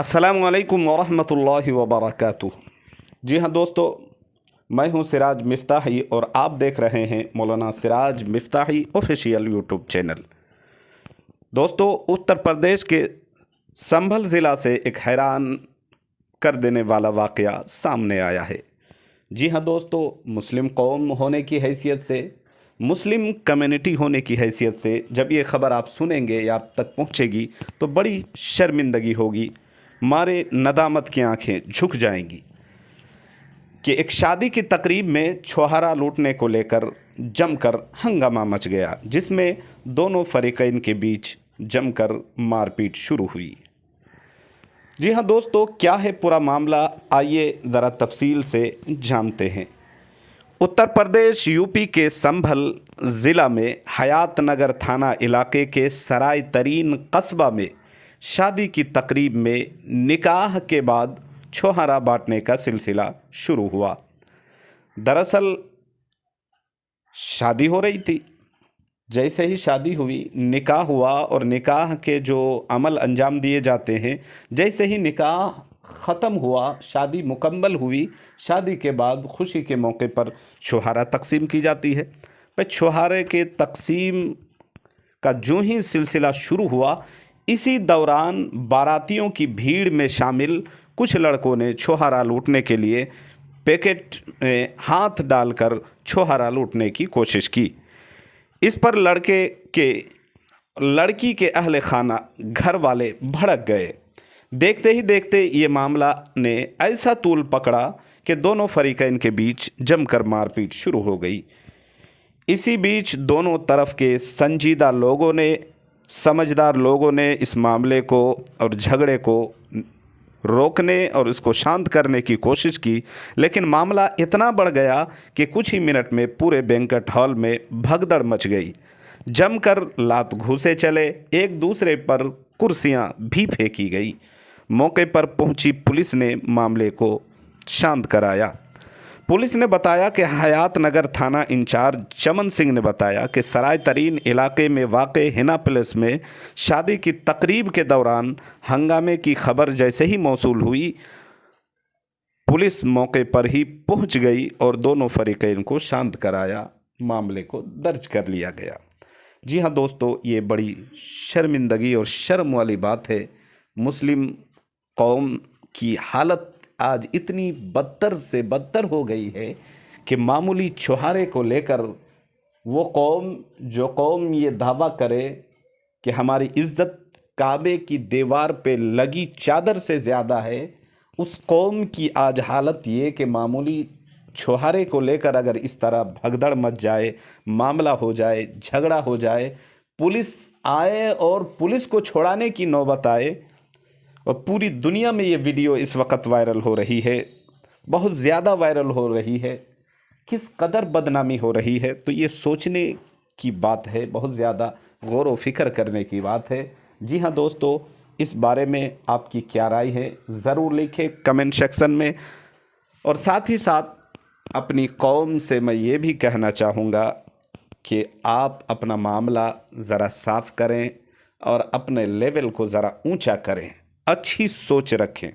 अस्सलामुअलैकुम वरहमतुल्लाहि वबरकातुह। जी हाँ दोस्तों, मैं हूँ सिराज मिफ्ताही और आप देख रहे हैं मौलाना सिराज मिफ्ताही ऑफिशियल यूट्यूब चैनल। दोस्तों, उत्तर प्रदेश के संभल ज़िला से एक हैरान कर देने वाला वाक़या सामने आया है। जी हाँ दोस्तों, मुस्लिम कौम होने की हैसियत से, मुस्लिम कम्युनिटी होने की हैसियत से जब ये ख़बर आप सुनेंगे या आप तक पहुँचेगी तो बड़ी शर्मिंदगी होगी, मारे नदामत की आंखें झुक जाएंगी कि एक शादी की तकरीब में छुहारा लूटने को लेकर जमकर हंगामा मच गया, जिसमें दोनों फरीकैन के बीच जमकर मारपीट शुरू हुई। जी हाँ दोस्तों, क्या है पूरा मामला, आइए ज़रा तफसील से जानते हैं। उत्तर प्रदेश यूपी के संभल ज़िला में हयात नगर थाना इलाके के सराय तरीन कस्बा में शादी की तकरीब में निकाह के बाद छुहारा बांटने का सिलसिला शुरू हुआ। दरअसल शादी हो रही थी, जैसे ही शादी हुई निकाह हुआ और निकाह के जो अमल अंजाम दिए जाते हैं, जैसे ही निकाह ख़त्म हुआ, शादी मुकम्मल हुई, शादी के बाद खुशी के मौके पर छुहारा तकसीम की जाती है। पर छुहारे के तकसीम का जो ही सिलसिला शुरू हुआ, इसी दौरान बारातियों की भीड़ में शामिल कुछ लड़कों ने छुहारा लूटने के लिए पैकेट में हाथ डालकर छुहारा लूटने की कोशिश की। इस पर लड़की के अहले खाना घर वाले भड़क गए। देखते ही देखते ये मामला ने ऐसा तूल पकड़ा कि दोनों फरीकैन के बीच जमकर मारपीट शुरू हो गई। इसी बीच दोनों तरफ के संजीदा लोगों ने, समझदार लोगों ने इस मामले को और झगड़े को रोकने और इसको शांत करने की कोशिश की, लेकिन मामला इतना बढ़ गया कि कुछ ही मिनट में पूरे बैंक्वेट हॉल में भगदड़ मच गई। जमकर लात घूंसे चले, एक दूसरे पर कुर्सियां भी फेंकी गई। मौके पर पहुंची पुलिस ने मामले को शांत कराया। पुलिस ने बताया कि हयात नगर थाना इंचार्ज चमन सिंह ने बताया कि सराय तरीन इलाके में वाक़े हिना पैलेस में शादी की तकरीब के दौरान हंगामे की खबर जैसे ही मौसूल हुई, पुलिस मौके पर ही पहुंच गई और दोनों फरीकैन को शांत कराया, मामले को दर्ज कर लिया गया। जी हाँ दोस्तों, ये बड़ी शर्मिंदगी और शर्म वाली बात है। मुस्लिम कौम की हालत आज इतनी बदतर से बदतर हो गई है कि मामूली छुहारे को लेकर वो कौम, जो कौम ये दावा करे कि हमारी इज़्ज़त काबे की दीवार पे लगी चादर से ज़्यादा है, उस कौम की आज हालत ये कि मामूली छुहारे को लेकर अगर इस तरह भगदड़ मच जाए, मामला हो जाए, झगड़ा हो जाए, पुलिस आए और पुलिस को छुड़ाने की नौबत आए, और पूरी दुनिया में ये वीडियो इस वक्त वायरल हो रही है, बहुत ज़्यादा वायरल हो रही है, किस कदर बदनामी हो रही है, तो ये सोचने की बात है, बहुत ज़्यादा गौर व फिक्र करने की बात है। जी हाँ दोस्तों, इस बारे में आपकी क्या राय है ज़रूर लिखें कमेंट सेक्शन में। और साथ ही साथ अपनी कौम से मैं ये भी कहना चाहूँगा कि आप अपना मामला ज़रा साफ़ करें और अपने लेवल को ज़रा ऊंचा करें, अच्छी सोच रखें।